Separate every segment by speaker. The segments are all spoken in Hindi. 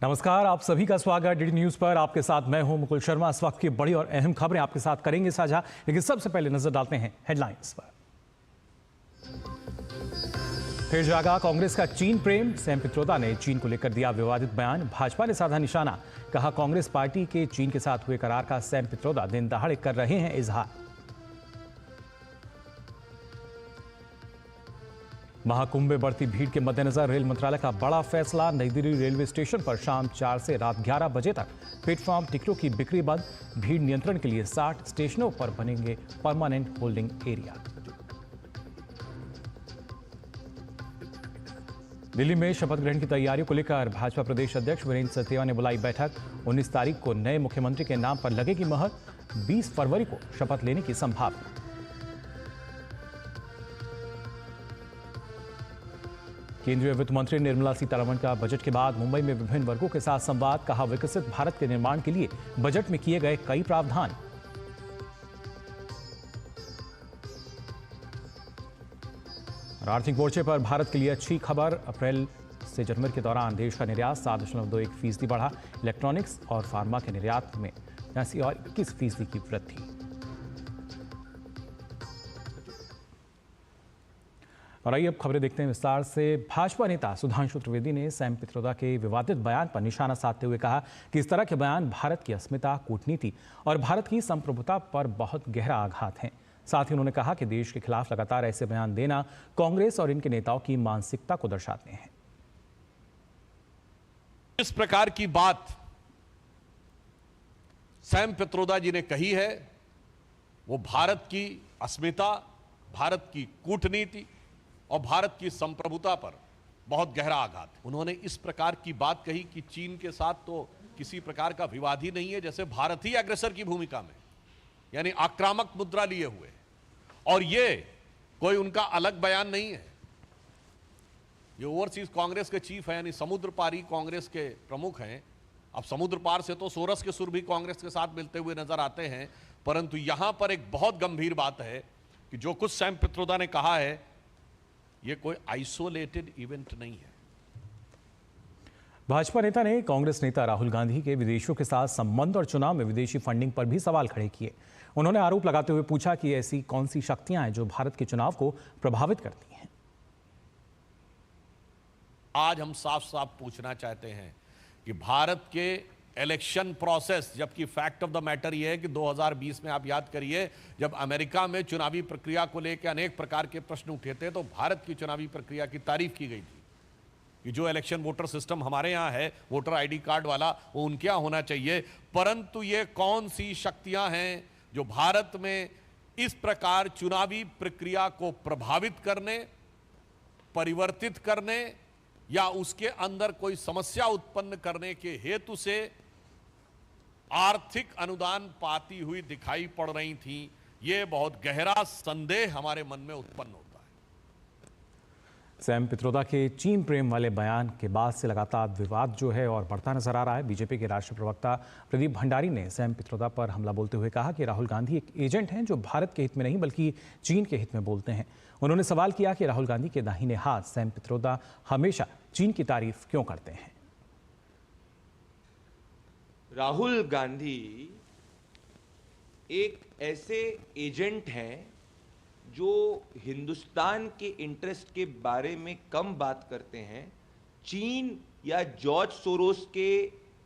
Speaker 1: नमस्कार, आप सभी का स्वागत डीडी न्यूज पर। आपके साथ मैं हूं मुकुल शर्मा। इस वक्त की बड़ी और अहम खबरें आपके साथ करेंगे साझा, लेकिन सबसे पहले नजर डालते हैं हेडलाइंस पर। फिर जागा कांग्रेस का चीन प्रेम। सैम पित्रोदा ने चीन को लेकर दिया विवादित बयान। भाजपा ने साधा निशाना, कहा कांग्रेस पार्टी के चीन के साथ हुए करार का सैम पित्रोदा दिन दहाड़े कर रहे हैं इजहार। महाकुंभ में बढ़ती भीड़ के मद्देनजर रेल मंत्रालय का बड़ा फैसला। नई दिल्ली रेलवे स्टेशन पर शाम 4 से रात 11 बजे तक प्लेटफॉर्म टिकटों की बिक्री बंद। भीड़ नियंत्रण के लिए 60 स्टेशनों पर बनेंगे परमानेंट होल्डिंग एरिया। दिल्ली में शपथ ग्रहण की तैयारियों को लेकर भाजपा प्रदेश अध्यक्ष वीरेंद्र सचदेवा ने बुलाई बैठक। 19 तारीख को नए मुख्यमंत्री के नाम पर लगेगी मुहर। 20 फरवरी को शपथ लेने की संभावना। केंद्रीय वित्त मंत्री निर्मला सीतारमण का बजट के बाद मुंबई में विभिन्न वर्गों के साथ संवाद। कहा विकसित भारत के निर्माण के लिए बजट में किए गए कई प्रावधान। आर्थिक मोर्चे पर भारत के लिए अच्छी खबर। अप्रैल से जनवरी के दौरान देश का निर्यात 7.21% बढ़ा। इलेक्ट्रॉनिक्स और फार्मा के निर्यात में 80 और 21% की वृद्धि। और आइए अब खबरें देखते हैं विस्तार से। भाजपा नेता सुधांशु त्रिवेदी ने सैम पित्रोदा के विवादित बयान पर निशाना साधते हुए कहा कि इस तरह के बयान भारत की अस्मिता, कूटनीति और भारत की संप्रभुता पर बहुत गहरा आघात हैं। साथ ही उन्होंने कहा कि देश के खिलाफ लगातार ऐसे बयान देना कांग्रेस और इनके नेताओं की मानसिकता को दर्शाते हैं।
Speaker 2: इस प्रकार की बात सैम पित्रोदा जी ने कही है, वो भारत की अस्मिता, भारत की कूटनीति और भारत की संप्रभुता पर बहुत गहरा आघात है। उन्होंने इस प्रकार की बात कही कि चीन के साथ तो किसी प्रकार का विवाद ही नहीं है, जैसे भारत ही अग्रसर की भूमिका में, यानी आक्रामक मुद्रा लिए हुए। और ये कोई उनका अलग बयान नहीं है। ये ओवरसीज कांग्रेस के चीफ है, यानी समुद्र पारी कांग्रेस के प्रमुख हैं। अब समुद्र पार से तो सोरस के सुर भी कांग्रेस के साथ मिलते हुए नजर आते हैं, परंतु यहां पर एक बहुत गंभीर बात है कि जो कुछ सैम पित्रोदा ने कहा है, यह कोई आइसोलेटेड इवेंट नहीं है।
Speaker 1: भाजपा नेता ने कांग्रेस नेता राहुल गांधी के विदेशियों के साथ संबंध और चुनाव में विदेशी फंडिंग पर भी सवाल खड़े किए। उन्होंने आरोप लगाते हुए पूछा कि ऐसी कौन सी शक्तियां हैं जो भारत के चुनाव को प्रभावित करती हैं।
Speaker 2: आज हम साफ साफ पूछना चाहते हैं कि भारत के इलेक्शन प्रोसेस, जबकि फैक्ट ऑफ द मैटर यह है कि 2020 में आप याद करिए, जब अमेरिका में चुनावी प्रक्रिया को लेकर अनेक प्रकार के प्रश्न उठे थे, तो भारत की चुनावी प्रक्रिया की तारीफ की गई थी कि जो इलेक्शन वोटर सिस्टम हमारे यहाँ है, वोटर आईडी कार्ड वाला, वो उनके यहाँ होना चाहिए। परंतु ये कौन सी शक्तियां हैं जो भारत में इस प्रकार चुनावी प्रक्रिया को प्रभावित करने, परिवर्तित करने या उसके अंदर कोई समस्या उत्पन्न करने के हेतु से आर्थिक अनुदान पाती हुई दिखाई पड़ रही थी। यह बहुत गहरा संदेह हमारे मन में उत्पन्न होता है।
Speaker 1: सैम पित्रोदा के चीन प्रेम वाले बयान के बाद से लगातार विवाद जो है और बढ़ता नजर आ रहा है। बीजेपी के राष्ट्रीय प्रवक्ता प्रदीप भंडारी ने सैम पित्रोदा पर हमला बोलते हुए कहा कि राहुल गांधी एक एजेंट हैं जो भारत के हित में नहीं बल्कि चीन के हित में बोलते हैं। उन्होंने सवाल किया कि राहुल गांधी के दाहिने हाथ सैम पित्रोदा हमेशा चीन की तारीफ क्यों करते हैं।
Speaker 3: राहुल गांधी एक ऐसे एजेंट हैं जो हिंदुस्तान के इंटरेस्ट के बारे में कम बात करते हैं, चीन या जॉर्ज सोरोस के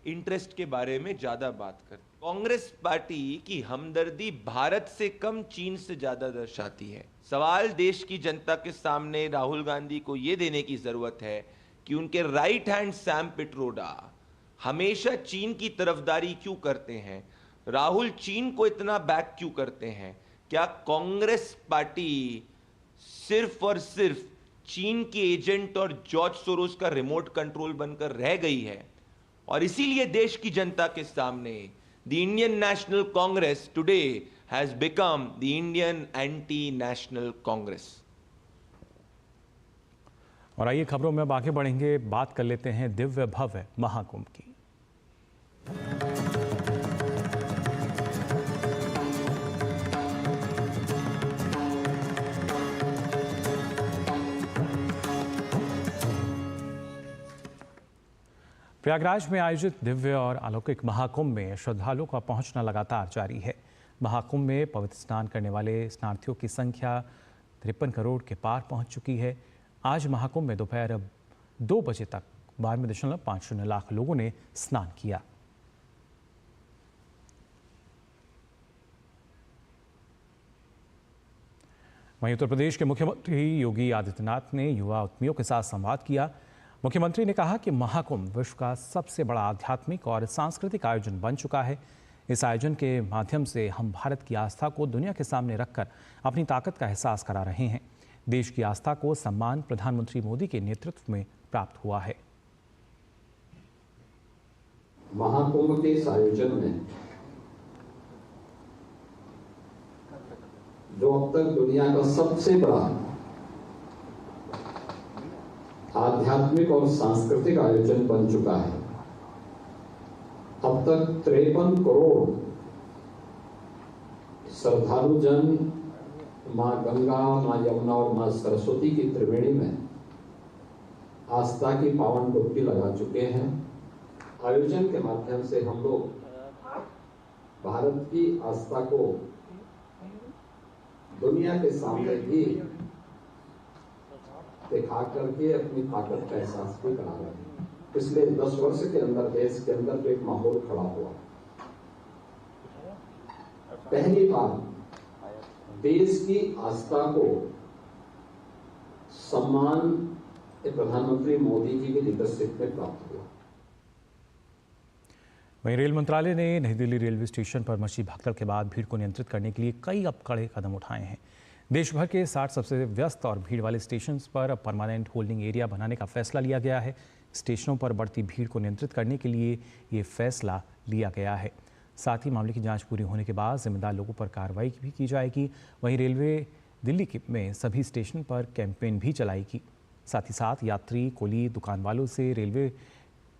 Speaker 3: इंटरेस्ट के बारे में ज्यादा बात करते हैं। कांग्रेस पार्टी की हमदर्दी भारत से कम चीन से ज्यादा दर्शाती है। सवाल देश की जनता के सामने राहुल गांधी को यह देने की जरूरत है कि उनके राइट हैंड सैम पित्रोदा हमेशा चीन की तरफदारी क्यों करते हैं, राहुल चीन को इतना बैक क्यों करते हैं। क्या कांग्रेस पार्टी सिर्फ और सिर्फ चीन के एजेंट और जॉर्ज सोरोस का रिमोट कंट्रोल बनकर रह गई है, और इसीलिए देश की जनता के सामने the Indian national Congress today has become the Indian anti national Congress.
Speaker 1: और आइए खबरों में अब आगे बढ़ेंगे, बात कर लेते हैं दिव्य भव्य महाकुंभ की। प्रयागराज में आयोजित दिव्य और अलौकिक महाकुंभ में श्रद्धालुओं का पहुंचना लगातार जारी है। महाकुंभ में पवित्र स्नान करने वाले स्नानार्थियों की संख्या 53 करोड़ के पार पहुंच चुकी है। आज महाकुंभ में दोपहर 2 बजे तक 92.50 लाख लोगों ने स्नान किया। वहीं उत्तर प्रदेश के मुख्यमंत्री योगी आदित्यनाथ ने युवा उद्यमियों के साथ संवाद किया। मुख्यमंत्री ने कहा कि महाकुंभ विश्व का सबसे बड़ा आध्यात्मिक और सांस्कृतिक आयोजन बन चुका है। इस आयोजन के माध्यम से हम भारत की आस्था को दुनिया के सामने रखकर अपनी ताकत का एहसास करा रहे हैं। देश की आस्था को सम्मान प्रधानमंत्री मोदी के नेतृत्व में प्राप्त हुआ है।
Speaker 4: महाकुंभ के इस आयोजन में जो अब तक दुनिया का सबसे बड़ा आध्यात्मिक और सांस्कृतिक आयोजन बन चुका है। अब तक 53 करोड़ श्रद्धालु जन मां गंगा, मां यमुना और मां सरस्वती की त्रिवेणी में आस्था की पावन डुबकी लगा चुके हैं। आयोजन के माध्यम से हम लोग भारत की आस्था को दुनिया के सामने भी दिखा करके अपनी ताकत का एहसास भी करा रहे हैं। पिछले 10 वर्ष के अंदर देश के अंदर जो एक माहौल खड़ा हुआ, पहली बार देश की आस्था को सम्मान प्रधानमंत्री मोदी जी की लीडरशिप में प्राप्त हुआ।
Speaker 1: वहीं रेल मंत्रालय ने नई दिल्ली रेलवे स्टेशन पर मची भगदड़ के बाद भीड़ को नियंत्रित करने के लिए कई कड़े कदम उठाए हैं। देश भर के 60 सबसे व्यस्त और भीड़ वाले स्टेशन पर परमानेंट होल्डिंग एरिया बनाने का फैसला लिया गया है। स्टेशनों पर बढ़ती भीड़ को नियंत्रित करने के लिए ये फैसला लिया गया है। साथ ही मामले की जांच पूरी होने के बाद जिम्मेदार लोगों पर कार्रवाई भी की जाएगी। वहीं रेलवे दिल्ली में सभी स्टेशन पर कैंपेन भी चलाएगी। साथ ही साथ यात्री, कुली, दुकान वालों से रेलवे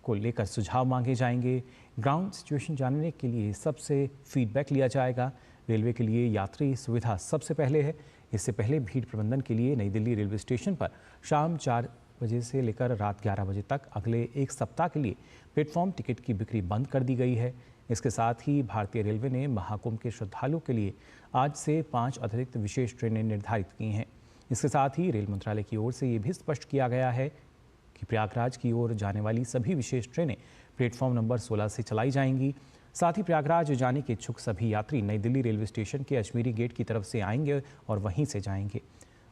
Speaker 1: को लेकर सुझाव मांगे जाएंगे। ग्राउंड सिचुएशन जानने के लिए सबसे फीडबैक लिया जाएगा। रेलवे के लिए यात्री सुविधा सबसे पहले है। इससे पहले भीड़ प्रबंधन के लिए नई दिल्ली रेलवे स्टेशन पर शाम 4 बजे से लेकर रात 11 बजे तक अगले 1 सप्ताह के लिए प्लेटफॉर्म टिकट की बिक्री बंद कर दी गई है। इसके साथ ही भारतीय रेलवे ने महाकुंभ के श्रद्धालुओं के लिए आज से 5 अतिरिक्त विशेष ट्रेनें निर्धारित की हैं। इसके साथ ही रेल मंत्रालय की ओर से ये भी स्पष्ट किया गया है कि प्रयागराज की ओर जाने वाली सभी विशेष ट्रेनें प्लेटफॉर्म नंबर 16 से चलाई जाएंगी। साथ ही प्रयागराज जाने के इच्छुक सभी यात्री नई दिल्ली रेलवे स्टेशन के अजमेरी गेट की तरफ से आएंगे और वहीं से जाएंगे।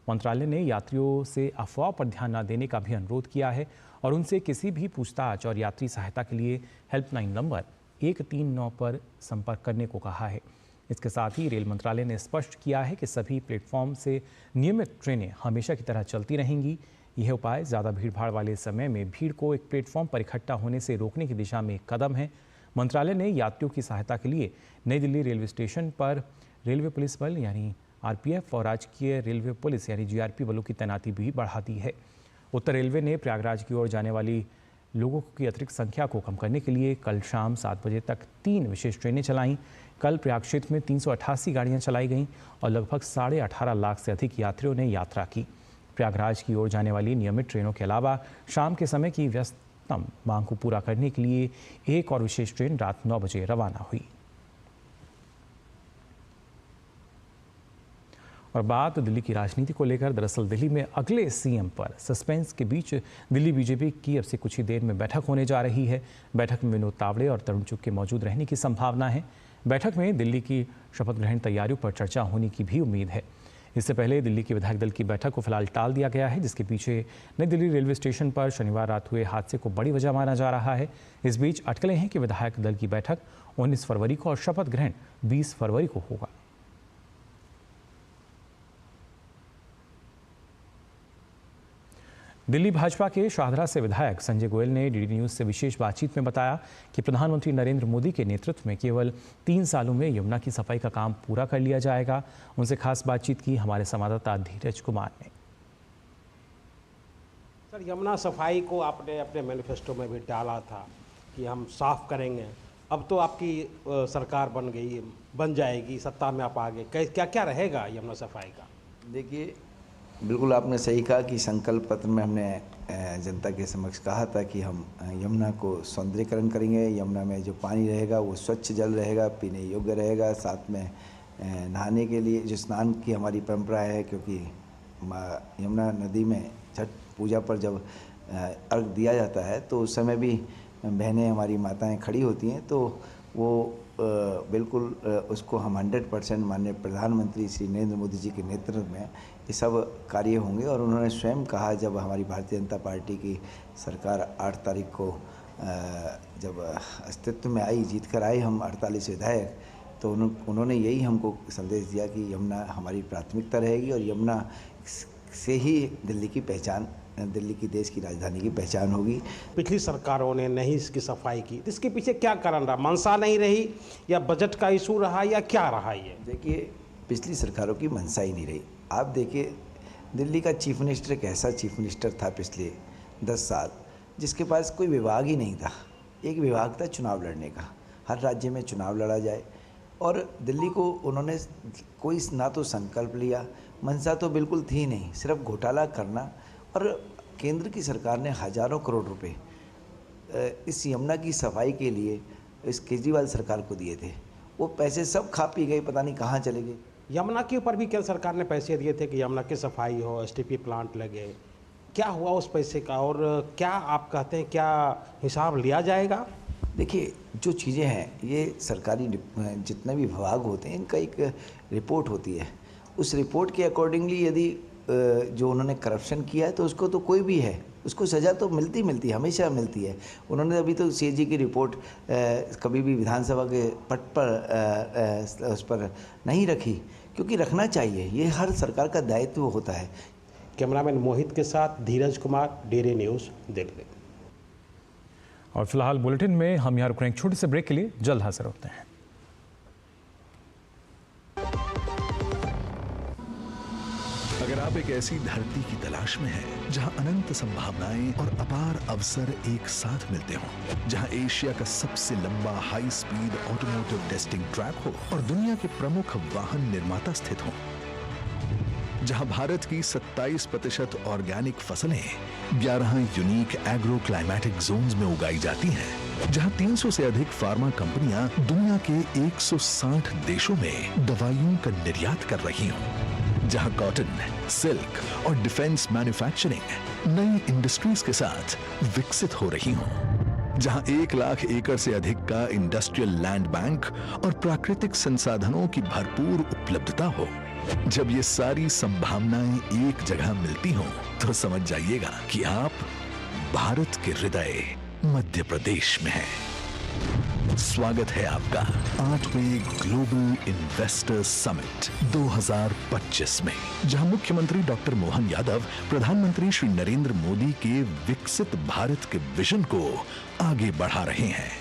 Speaker 1: मंत्रालय ने यात्रियों से अफवाह पर ध्यान न देने का भी अनुरोध किया है और उनसे किसी भी पूछताछ और यात्री सहायता के लिए हेल्पलाइन नंबर 139 पर संपर्क करने को कहा है। इसके साथ ही रेल मंत्रालय ने स्पष्ट किया है कि सभी प्लेटफॉर्म से नियमित ट्रेनें हमेशा की तरह चलती रहेंगी। यह उपाय ज़्यादा भीड़भाड़ वाले समय में भीड़ को एक प्लेटफॉर्म पर इकट्ठा होने से रोकने की दिशा में एक कदम है। मंत्रालय ने यात्रियों की सहायता के लिए नई दिल्ली रेलवे स्टेशन पर रेलवे पुलिस बल यानी आरपीएफ और राजकीय रेलवे पुलिस यानी जीआरपी बलों की तैनाती भी बढ़ा दी है। उत्तर रेलवे ने प्रयागराज की ओर जाने वाली लोगों की अतिरिक्त संख्या को कम करने के लिए कल शाम 7 बजे तक 3 विशेष ट्रेनें चलाईं। कल प्रयाग क्षेत्र में 388 गाड़ियां चलाई गईं और लगभग 18.5 लाख से अधिक यात्रियों ने यात्रा की। प्रयागराज की ओर जाने वाली नियमित ट्रेनों के अलावा शाम के समय की व्यस्ततम मांग को पूरा करने के लिए एक और विशेष ट्रेन रात 9 बजे रवाना हुई। और बात दिल्ली की राजनीति को लेकर। दरअसल दिल्ली में अगले सीएम पर सस्पेंस के बीच दिल्ली बीजेपी की अब से कुछ ही देर में बैठक होने जा रही है। बैठक में विनोद तावड़े और तरुण चुग के मौजूद रहने की संभावना है। बैठक में दिल्ली की शपथ ग्रहण तैयारियों पर चर्चा होने की भी उम्मीद है। इससे पहले दिल्ली के विधायक दल की बैठक को फिलहाल टाल दिया गया है, जिसके पीछे नई दिल्ली रेलवे स्टेशन पर शनिवार रात हुए हादसे को बड़ी वजह माना जा रहा है। इस बीच अटकलें हैं कि विधायक दल की बैठक 19 फरवरी को और शपथ ग्रहण 20 फरवरी को होगा। दिल्ली भाजपा के शाहदरा से विधायक संजय गोयल ने डीडी न्यूज़ से विशेष बातचीत में बताया कि प्रधानमंत्री नरेंद्र मोदी के नेतृत्व में केवल 3 सालों में यमुना की सफाई का काम पूरा कर लिया जाएगा। उनसे खास बातचीत की हमारे संवाददाता धीरज कुमार ने।
Speaker 5: सर, यमुना सफाई को आपने अपने मैनिफेस्टो में भी डाला था कि हम साफ करेंगे। अब तो आपकी सरकार बन जाएगी, सत्ता में आप आ गए, क्या क्या रहेगा यमुना सफाई का?
Speaker 6: देखिए, बिल्कुल आपने सही कहा कि संकल्प पत्र में हमने जनता के समक्ष कहा था कि हम यमुना को सौंदर्यीकरण करेंगे, यमुना में जो पानी रहेगा वो स्वच्छ जल रहेगा, पीने योग्य रहेगा, साथ में नहाने के लिए जो स्नान की हमारी परंपरा है, क्योंकि यमुना नदी में छठ पूजा पर जब अर्घ दिया जाता है तो उस समय भी बहनें हमारी माताएं खड़ी होती हैं, तो वो बिल्कुल उसको हम 100% माननीय प्रधानमंत्री श्री नरेंद्र मोदी जी के नेतृत्व में ये सब कार्य होंगे। और उन्होंने स्वयं कहा, जब हमारी भारतीय जनता पार्टी की सरकार 8 तारीख को जब अस्तित्व में आई, जीत कर आए हम 48 विधायक, तो उन्होंने यही हमको संदेश दिया कि यमुना हमारी प्राथमिकता रहेगी और यमुना से ही दिल्ली की पहचान, दिल्ली की देश की राजधानी की पहचान होगी।
Speaker 5: पिछली सरकारों ने नहीं इसकी सफाई की, इसके पीछे क्या कारण रहा? मंशा नहीं रही या बजट का इशू रहा या क्या रहा? ये
Speaker 6: देखिए, पिछली सरकारों की मंशा ही नहीं रही। आप देखिए, दिल्ली का चीफ मिनिस्टर एक ऐसा चीफ मिनिस्टर था पिछले 10 साल, जिसके पास कोई विभाग ही नहीं था। एक विभाग था चुनाव लड़ने का, हर राज्य में चुनाव लड़ा जाए, और दिल्ली को उन्होंने कोई ना तो संकल्प लिया, मंशा तो बिल्कुल थी नहीं, सिर्फ घोटाला करना। और केंद्र की सरकार ने हज़ारों करोड़ रुपए इस यमुना की सफाई के लिए इस केजरीवाल सरकार को दिए थे। वो पैसे सब खा पी गए, पता नहीं कहाँ चले गए।
Speaker 5: यमुना के ऊपर भी केंद्र सरकार ने पैसे दिए थे कि यमुना की सफाई हो, एसटीपी प्लांट लगे, क्या हुआ उस पैसे का? और क्या आप कहते हैं, क्या हिसाब लिया जाएगा?
Speaker 6: देखिए, जो चीज़ें हैं, ये सरकारी जितने भी विभाग होते हैं, इनका एक रिपोर्ट होती है। उस रिपोर्ट के अकॉर्डिंगली यदि जो उन्होंने करप्शन किया है तो उसको तो कोई भी है, उसको सज़ा तो मिलती है, हमेशा मिलती है। उन्होंने अभी तो सीएजी की रिपोर्ट कभी भी विधानसभा के पट पर उस पर नहीं रखी, क्योंकि रखना चाहिए, ये हर सरकार का दायित्व होता है।
Speaker 5: कैमरामैन मोहित के साथ धीरज कुमार, डेरी न्यूज़, दिल्ली।
Speaker 1: और फिलहाल बुलेटिन में हम यहाँ रुक रहे हैं एक छोटे से ब्रेक के लिए, जल्द हाजिर होते हैं।
Speaker 7: अगर आप एक ऐसी धरती की तलाश में हैं जहां अनंत संभावनाएं और अपार अवसर एक साथ मिलते हों, जहां एशिया का सबसे लंबा high speed automotive testing track हो और दुनिया के प्रमुख वाहन निर्माता स्थित हों, जहां भारत की 27% ऑर्गेनिक फसलें 11 यूनिक एग्रो क्लाइमेटिक जोन्स में उगाई जाती हैं, जहां 300 से अधिक फार्मा कंपनियां दुनिया के 160 देशों में दवाइयों का निर्यात कर रही हों, जहां कॉटन, सिल्क और डिफेंस मैन्युफैक्चरिंग नई इंडस्ट्रीज के साथ विकसित हो रही हों, जहां 1 लाख एकड़ से अधिक का इंडस्ट्रियल लैंड बैंक और प्राकृतिक संसाधनों की भरपूर उपलब्धता हो, जब ये सारी संभावनाएं एक जगह मिलती हों, तो समझ जाइएगा कि आप भारत के हृदय मध्य प्रदेश में हैं। स्वागत है आपका 8वें ग्लोबल इन्वेस्टर्स समिट 2025 में, जहां मुख्यमंत्री डॉक्टर मोहन यादव प्रधानमंत्री श्री नरेंद्र मोदी के विकसित भारत के विजन को आगे बढ़ा रहे हैं।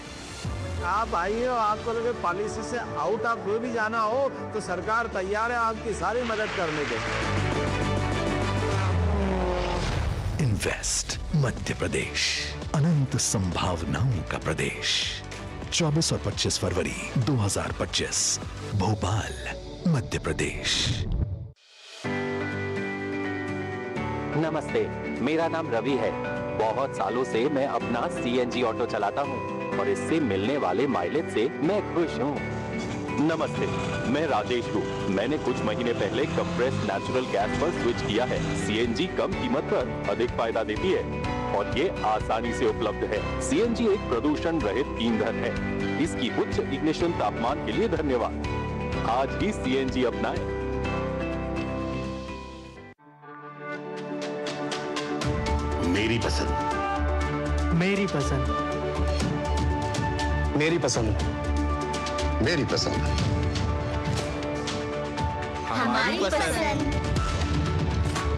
Speaker 8: आप आइए, आपको लगे पॉलिसी से आउट ऑफ वे भी जाना हो तो सरकार तैयार है आपकी सारी मदद करने के।
Speaker 7: इन्वेस्ट मध्य प्रदेश, अनंत संभावनाओं का प्रदेश। 24 और 25 फरवरी 2025, भोपाल, मध्य प्रदेश।
Speaker 9: नमस्ते, मेरा नाम रवि है। बहुत सालों से मैं अपना सीएनजी ऑटो चलाता हूँ और इससे मिलने वाले माइलेज से मैं खुश हूँ। नमस्ते, मैं राजेश हूँ। मैंने कुछ महीने पहले कंप्रेस्ड नेचुरल गैस पर स्विच किया है। सीएनजी कम कीमत पर अधिक फायदा देती है और ये आसानी से उपलब्ध है। सीएनजी एक प्रदूषण रहित ईंधन है। इसकी उच्च इग्निशन तापमान के लिए धन्यवाद। आज ही सीएनजी अपनाएं।
Speaker 10: मेरी पसंद,
Speaker 11: मेरी पसंद,
Speaker 10: मेरी पसंद, मेरी पसंद,
Speaker 11: हमारी पसंद,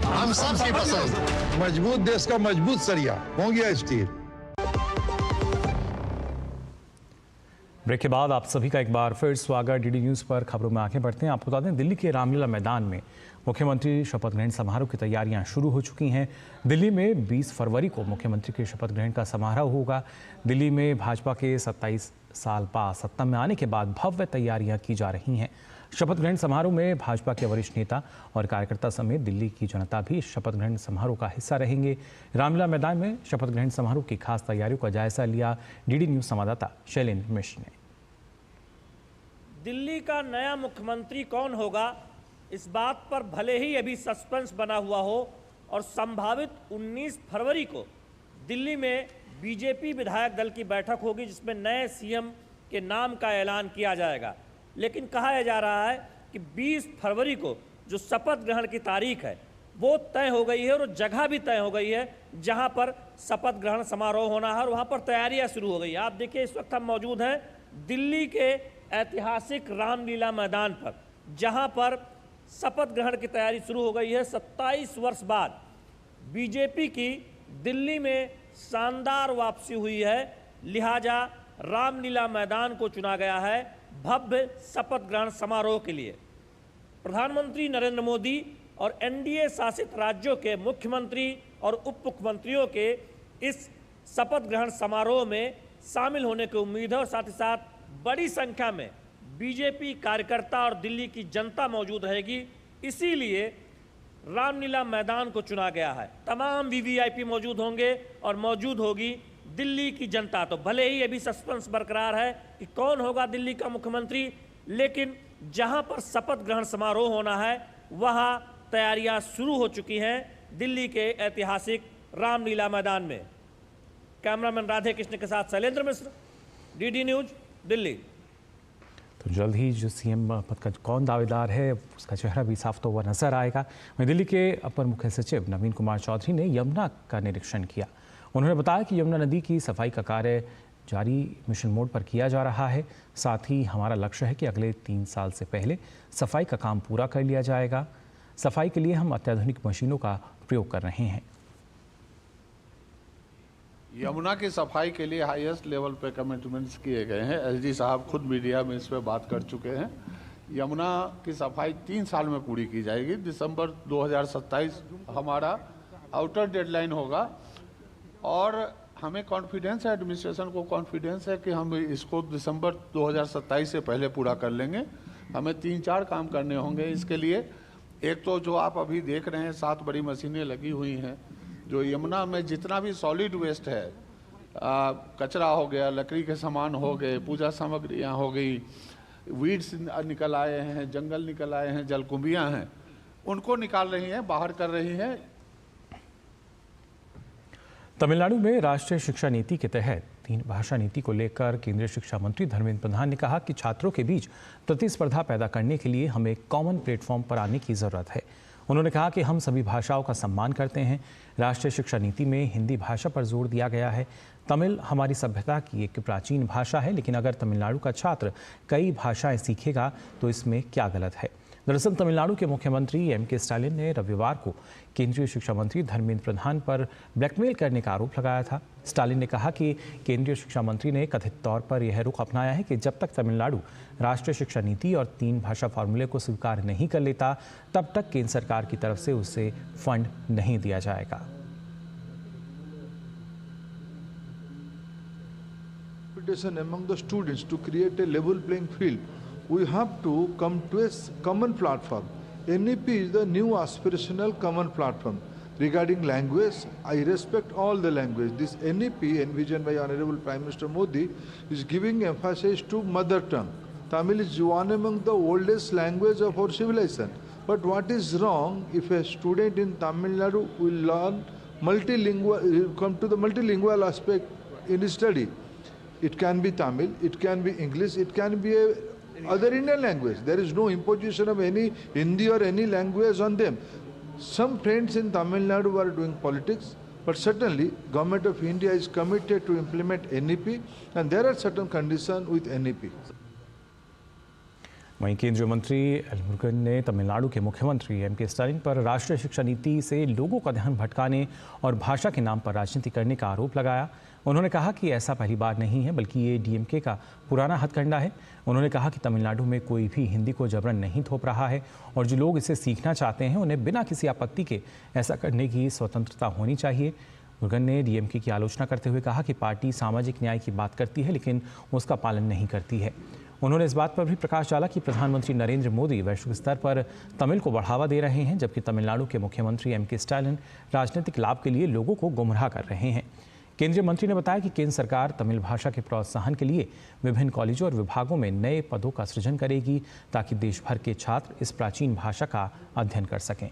Speaker 10: हम सबकी पसंद। मजबूत देश का मजबूत सरिया होंगे स्टील।
Speaker 1: ब्रेक के बाद आप सभी का एक बार फिर स्वागत। डीडी न्यूज़ पर खबरों में आगे बढ़ते हैं। आपको बता दें, दिल्ली के रामलीला मैदान में मुख्यमंत्री शपथ ग्रहण समारोह की तैयारियां शुरू हो चुकी हैं। दिल्ली में 20 फरवरी को मुख्यमंत्री के शपथ ग्रहण का समारोह होगा। दिल्ली में भाजपा के 27 साल बाद सत्ता में आने के बाद भव्य तैयारियां की जा रही हैं। शपथ ग्रहण समारोह में भाजपा के वरिष्ठ नेता और कार्यकर्ता समेत दिल्ली की जनता भी शपथ ग्रहण समारोह का हिस्सा रहेंगे। रामलीला मैदान में शपथ ग्रहण समारोह की खास तैयारियों का जायजा लिया डीडी न्यूज संवाददाता शैलेंद्र मिश्र ने।
Speaker 12: दिल्ली का नया मुख्यमंत्री कौन होगा, इस बात पर भले ही अभी सस्पेंस बना हुआ हो और संभावित 19 फरवरी को दिल्ली में बीजेपी विधायक दल की बैठक होगी जिसमें नए सीएम के नाम का ऐलान किया जाएगा। लेकिन कहा जा रहा है कि 20 फरवरी को जो शपथ ग्रहण की तारीख है वो तय हो गई है और जगह भी तय हो गई है जहां पर शपथ ग्रहण समारोह होना है और वहां पर तैयारियां शुरू हो गई है। आप देखिए इस वक्त हम मौजूद हैं दिल्ली के ऐतिहासिक रामलीला मैदान पर, जहां पर शपथ ग्रहण की तैयारी शुरू हो गई है। 27 वर्ष बाद बीजेपी की दिल्ली में शानदार वापसी हुई है, लिहाजा रामलीला मैदान को चुना गया है भव्य शपथ ग्रहण समारोह के लिए। प्रधानमंत्री नरेंद्र मोदी और एनडीए शासित राज्यों के मुख्यमंत्री और उप मुख्यमंत्रियों के इस शपथ ग्रहण समारोह में शामिल होने की उम्मीद है और साथ ही साथ बड़ी संख्या में बीजेपी कार्यकर्ता और दिल्ली की जनता मौजूद रहेगी। इसीलिए रामलीला मैदान को चुना गया है। तमाम वीवीआईपी मौजूद होंगे और मौजूद होगी दिल्ली की जनता। तो भले ही अभी सस्पेंस बरकरार है कि कौन होगा दिल्ली का मुख्यमंत्री, लेकिन जहां पर शपथ ग्रहण समारोह होना है वहां तैयारियां शुरू हो चुकी हैं दिल्ली के ऐतिहासिक रामलीला मैदान में। कैमरामैन राधे कृष्ण के साथ शैलेंद्र मिश्र, डीडी न्यूज, दिल्ली।
Speaker 1: तो जल्द ही जो सीएम पद का कौन दावेदार है उसका चेहरा भी साफ तो हुआ नजर आएगा। वहीं दिल्ली के अपर मुख्य सचिव नवीन कुमार चौधरी ने यमुना का निरीक्षण किया। उन्होंने बताया कि यमुना नदी की सफाई का कार्य जारी मिशन मोड पर किया जा रहा है। साथ ही हमारा लक्ष्य है कि अगले 3 साल से पहले सफाई का काम पूरा कर लिया जाएगा। सफाई के लिए हम अत्याधुनिक मशीनों का प्रयोग कर रहे हैं।
Speaker 13: यमुना की सफाई के लिए हाईएस्ट लेवल पे कमिटमेंट्स किए गए हैं। एसडी साहब खुद मीडिया में इस पर बात कर चुके हैं। यमुना की सफाई 3 साल में पूरी की जाएगी। दिसंबर 2027 हमारा आउटर डेडलाइन होगा और हमें कॉन्फिडेंस है, एडमिनिस्ट्रेशन को कॉन्फिडेंस है कि हम इसको दिसंबर 2027 से पहले पूरा कर लेंगे। हमें 3-4 काम करने होंगे इसके लिए। एक तो जो आप अभी देख रहे हैं 7 बड़ी मशीनें लगी हुई हैं जो यमुना में जितना भी सॉलिड वेस्ट है, कचरा हो गया, लकड़ी के सामान हो गए, पूजा सामग्रियाँ हो गई, वीड्स निकल आए हैं, जंगल निकल आए हैं, जलकुंभियाँ हैं, उनको निकाल रही हैं, बाहर कर रही हैं।
Speaker 1: तमिलनाडु में राष्ट्रीय शिक्षा नीति के तहत 3 भाषा नीति को लेकर केंद्रीय शिक्षा मंत्री धर्मेंद्र प्रधान ने कहा कि छात्रों के बीच प्रतिस्पर्धा पैदा करने के लिए हमें कॉमन प्लेटफॉर्म पर आने की ज़रूरत है। उन्होंने कहा कि हम सभी भाषाओं का सम्मान करते हैं। राष्ट्रीय शिक्षा नीति में हिंदी भाषा पर जोर दिया गया है। तमिल हमारी सभ्यता की एक प्राचीन भाषा है, लेकिन अगर तमिलनाडु का छात्र कई भाषाएं सीखेगा तो इसमें क्या गलत है। दरअसल तमिलनाडु के मुख्यमंत्री एम.के. स्टालिन ने रविवार को केंद्रीय शिक्षा मंत्री धर्मेंद्र प्रधान पर ब्लैकमेल करने का आरोप लगाया था। स्टालिन ने कहा कि केंद्रीय शिक्षा मंत्री ने कथित तौर पर यह रुख अपनाया है कि जब तक तमिलनाडु राष्ट्रीय शिक्षा नीति और 3 भाषा फार्मूले को स्वीकार नहीं कर लेता तब तक केंद्र सरकार की तरफ से उसे फंड नहीं दिया जाएगा।
Speaker 14: Among the students to create a level playing field, we have to come to a common platform. NEP is the new aspirational common platform. Regarding language, I respect all the language. This NEP envisioned by Honorable Prime Minister Modi is giving emphasis to mother tongue. Tamil is one among the oldest language of our civilization. But what is wrong if a student in Tamil Nadu will learn multilingual, come to the multilingual aspect in his study? It can be Tamil, it can be English, it can be a other Indian language. There is no imposition of any Hindi or any language on them. Some friends in Tamil Nadu are doing politics, but certainly Government of India is committed to implement NEP, and there are certain conditions with NEP.
Speaker 1: वहीं केंद्रीय मंत्री एल मुरुगन ने तमिलनाडु के मुख्यमंत्री एम.के. स्टालिन पर राष्ट्रीय शिक्षा नीति से लोगों का ध्यान भटकाने और भाषा के नाम पर राजनीति करने का आरोप लगाया। उन्होंने कहा कि ऐसा पहली बार नहीं है, बल्कि ये डीएमके का पुराना हथकंडा है। उन्होंने कहा कि तमिलनाडु में कोई भी हिंदी को जबरन नहीं थोप रहा है और जो लोग इसे सीखना चाहते हैं उन्हें बिना किसी आपत्ति के ऐसा करने की स्वतंत्रता होनी चाहिए। मुरुगन ने डीएमके की आलोचना करते हुए कहा कि पार्टी सामाजिक न्याय की बात करती है लेकिन उसका पालन नहीं करती है। उन्होंने इस बात पर भी प्रकाश डाला कि प्रधानमंत्री नरेंद्र मोदी वैश्विक स्तर पर तमिल को बढ़ावा दे रहे हैं, जबकि तमिलनाडु के मुख्यमंत्री एम.के. स्टालिन राजनीतिक लाभ के लिए लोगों को गुमराह कर रहे हैं। केंद्रीय मंत्री ने बताया कि केंद्र सरकार तमिल भाषा के प्रोत्साहन के लिए विभिन्न कॉलेजों और विभागों में नए पदों का सृजन करेगी, ताकि देश भर के छात्र इस प्राचीन भाषा का अध्ययन कर सकें।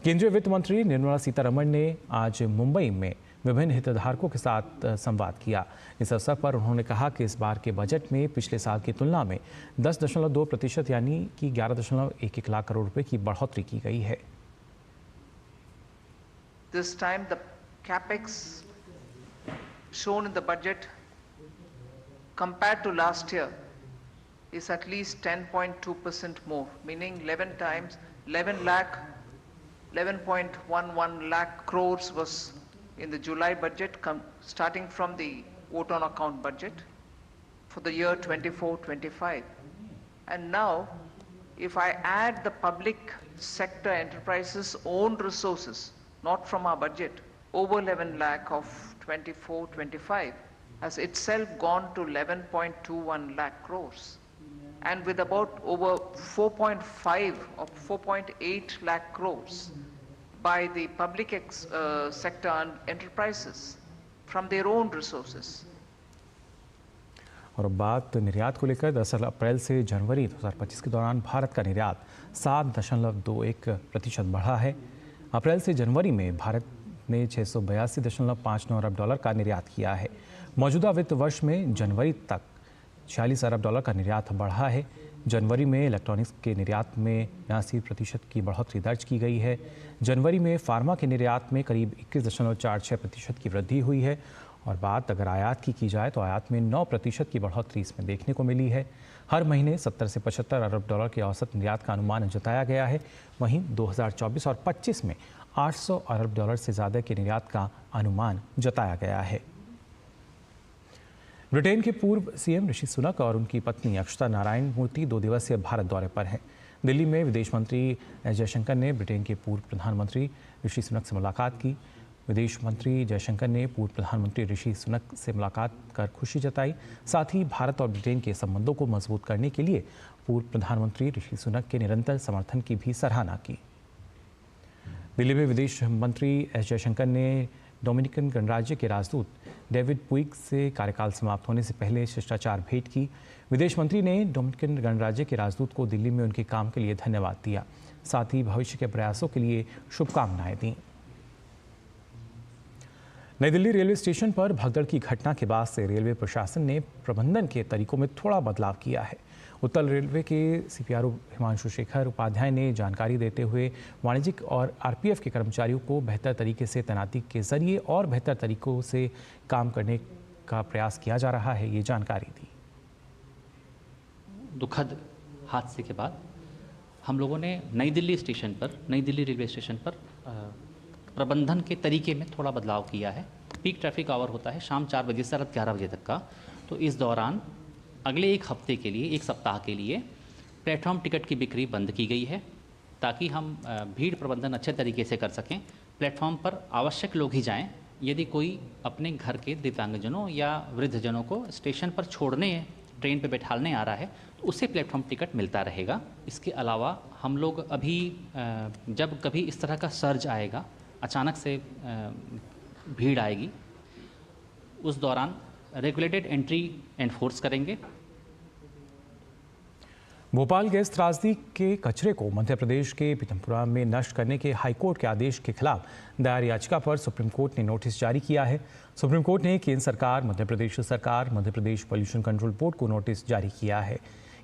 Speaker 1: केंद्रीय वित्त मंत्री निर्मला सीतारमण ने आज मुंबई में विभिन्न हितधारकों के साथ संवाद किया। इस अवसर पर उन्होंने कहा कि इस बार के बजट में पिछले साल की तुलना में 10.2% यानी कि 11.11 लाख करोड़ रुपए की बढ़ोतरी की गई है।
Speaker 15: This time the capex shown in the budget compared to last year is at least 10.2% more, meaning 11.11 lakh crores was in the July budget, starting from the vote on account budget for the year 24-25. And now, if I add the public sector enterprises' own resources, not from our budget, over 11 lakh of 24-25 has itself gone to 11.21 lakh crores. And with about over 4.5 or 4.8 lakh crores by the public sector and enterprises from their own resources.
Speaker 1: और अब बात निर्यात को लेकर। दरअसल अप्रैल से जनवरी 2025 के दौरान भारत का निर्यात 7.21% बढ़ा है। अप्रैल से जनवरी में भारत ने 682.59 अरब डॉलर का निर्यात किया है। मौजूदा वित्त वर्ष में जनवरी तक 46 अरब डॉलर का निर्यात बढ़ा है। जनवरी में इलेक्ट्रॉनिक्स के निर्यात में 89% की बढ़ोतरी दर्ज की गई है। जनवरी में फार्मा के निर्यात में करीब 21.46% की वृद्धि हुई है। और बात अगर आयात की जाए तो आयात में 9% की बढ़ोतरी इसमें देखने को मिली है। हर महीने 70 से 75 अरब डॉलर के औसत निर्यात का अनुमान जताया गया है। वहीं 2024 और 25 में 800 अरब डॉलर से ज़्यादा के निर्यात का अनुमान जताया गया है। ब्रिटेन के पूर्व सीएम ऋषि सुनक और उनकी पत्नी अक्षता नारायण मूर्ति 2 दिवसीय भारत दौरे पर हैं। दिल्ली में विदेश मंत्री एस जयशंकर ने ब्रिटेन के पूर्व प्रधानमंत्री ऋषि सुनक से मुलाकात की। विदेश मंत्री जयशंकर ने पूर्व प्रधानमंत्री ऋषि सुनक से मुलाकात कर खुशी जताई। साथ ही भारत और ब्रिटेन के संबंधों को मजबूत करने के लिए पूर्व प्रधानमंत्री ऋषि सुनक के निरंतर समर्थन की भी सराहना की। दिल्ली में विदेश मंत्री एस जयशंकर ने डोमिनिकन गणराज्य के राजदूत डेविड पुइग से कार्यकाल समाप्त होने से पहले शिष्टाचार भेंट की। विदेश मंत्री ने डोमिनिकन गणराज्य के राजदूत को दिल्ली में उनके काम के लिए धन्यवाद दिया। साथ ही भविष्य के प्रयासों के लिए शुभकामनाएं दी। नई दिल्ली रेलवे स्टेशन पर भगदड़ की घटना के बाद से रेलवे प्रशासन ने प्रबंधन के तरीकों में थोड़ा बदलाव किया है। उत्तर रेलवे के सीपीआरओ हिमांशु शेखर उपाध्याय ने जानकारी देते हुए वाणिज्यिक और आरपीएफ के कर्मचारियों को बेहतर तरीके से तैनाती के जरिए और बेहतर तरीकों से काम करने का प्रयास किया जा रहा है, ये जानकारी दी।
Speaker 16: दुखद हादसे के बाद हम लोगों ने नई दिल्ली रेलवे स्टेशन पर प्रबंधन के तरीके में थोड़ा बदलाव किया है। पीक ट्रैफिक आवर होता है शाम 4 बजे से रात 11 बजे तक का, तो इस दौरान अगले एक सप्ताह के लिए प्लेटफॉर्म टिकट की बिक्री बंद की गई है, ताकि हम भीड़ प्रबंधन अच्छे तरीके से कर सकें। प्लेटफॉर्म पर आवश्यक लोग ही जाएं। यदि कोई अपने घर के दिव्यांगजनों या वृद्धजनों को स्टेशन पर छोड़ने, ट्रेन पर बैठालने आ रहा है, तो उसे प्लेटफॉर्म टिकट मिलता रहेगा। इसके अलावा हम लोग अभी जब कभी इस तरह का सर्ज आएगा, अचानक से भीड़ आएगी, उस दौरान रेगुलेटेड एंट्री एनफोर्स करेंगे।
Speaker 1: भोपाल गैस त्रासदी के कचरे को मध्य प्रदेश के पीथमपुरा में नष्ट करने के हाईकोर्ट के आदेश के खिलाफ दायर याचिका पर सुप्रीम कोर्ट ने नोटिस जारी किया है। सुप्रीम कोर्ट ने केंद्र सरकार, Madhya Pradesh pollution control board को नोटिस जारी किया है।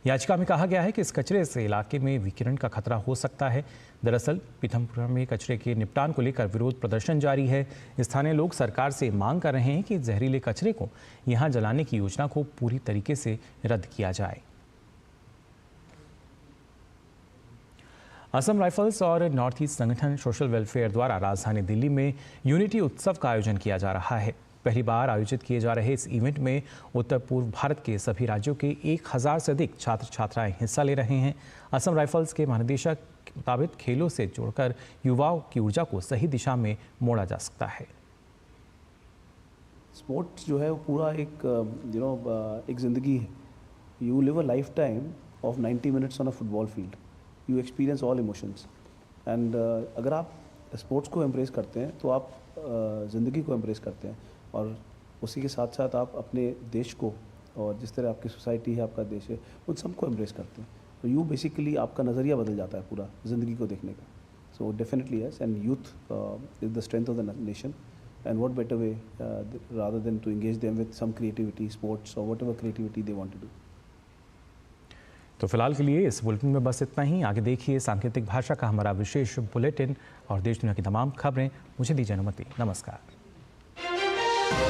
Speaker 1: याचिका में कहा गया है कि इस कचरे से इलाके में विकिरण का खतरा हो सकता है। दरअसल पीथमपुरा में कचरे के निपटान को लेकर विरोध प्रदर्शन जारी है। स्थानीय लोग सरकार से मांग कर रहे हैं कि जहरीले कचरे को यहां जलाने की योजना को पूरी तरीके से रद्द किया जाए। असम राइफल्स और नॉर्थ ईस्ट संगठन सोशल वेलफेयर द्वारा राजधानी दिल्ली में यूनिटी उत्सव का आयोजन किया जा रहा है। पहली बार आयोजित किए जा रहे इस इवेंट में उत्तर पूर्व भारत के सभी राज्यों के 1000 से अधिक छात्र छात्राएं हिस्सा ले रहे हैं। असम राइफल्स के महानिदेशक के मुताबिक खेलों से जोड़कर युवाओं की ऊर्जा को सही दिशा में मोड़ा जा सकता है।
Speaker 17: स्पोर्ट्स जो है वो पूरा एक एक ज़िंदगी है You live a lifetime of 90 minutes on a football field. You experience all emotions. And अगर आप स्पोर्ट्स को एम्ब्रेस करते हैं तो आप ज़िंदगी को एम्ब्रेस करते हैं, और उसी के साथ साथ आप अपने देश को और जिस तरह आपकी सोसाइटी है, आपका देश है, उन सबको एम्ब्रेस करते हैं. तो यू बेसिकली आपका नज़रिया बदल जाता है पूरा ज़िंदगी को देखने का. So definitely yes, and youth is the strength of the nation. And what better way rather than to engage them with some creativity, sports or whatever creativity they want to do.
Speaker 1: तो फिलहाल के लिए इस बुलेटिन में बस इतना ही. आगे देखिए सांकेतिक भाषा का हमारा विशेष बुलेटिन और देश दुनिया की तमाम खबरें. मुझे दीजिए अनुमति. नमस्कार.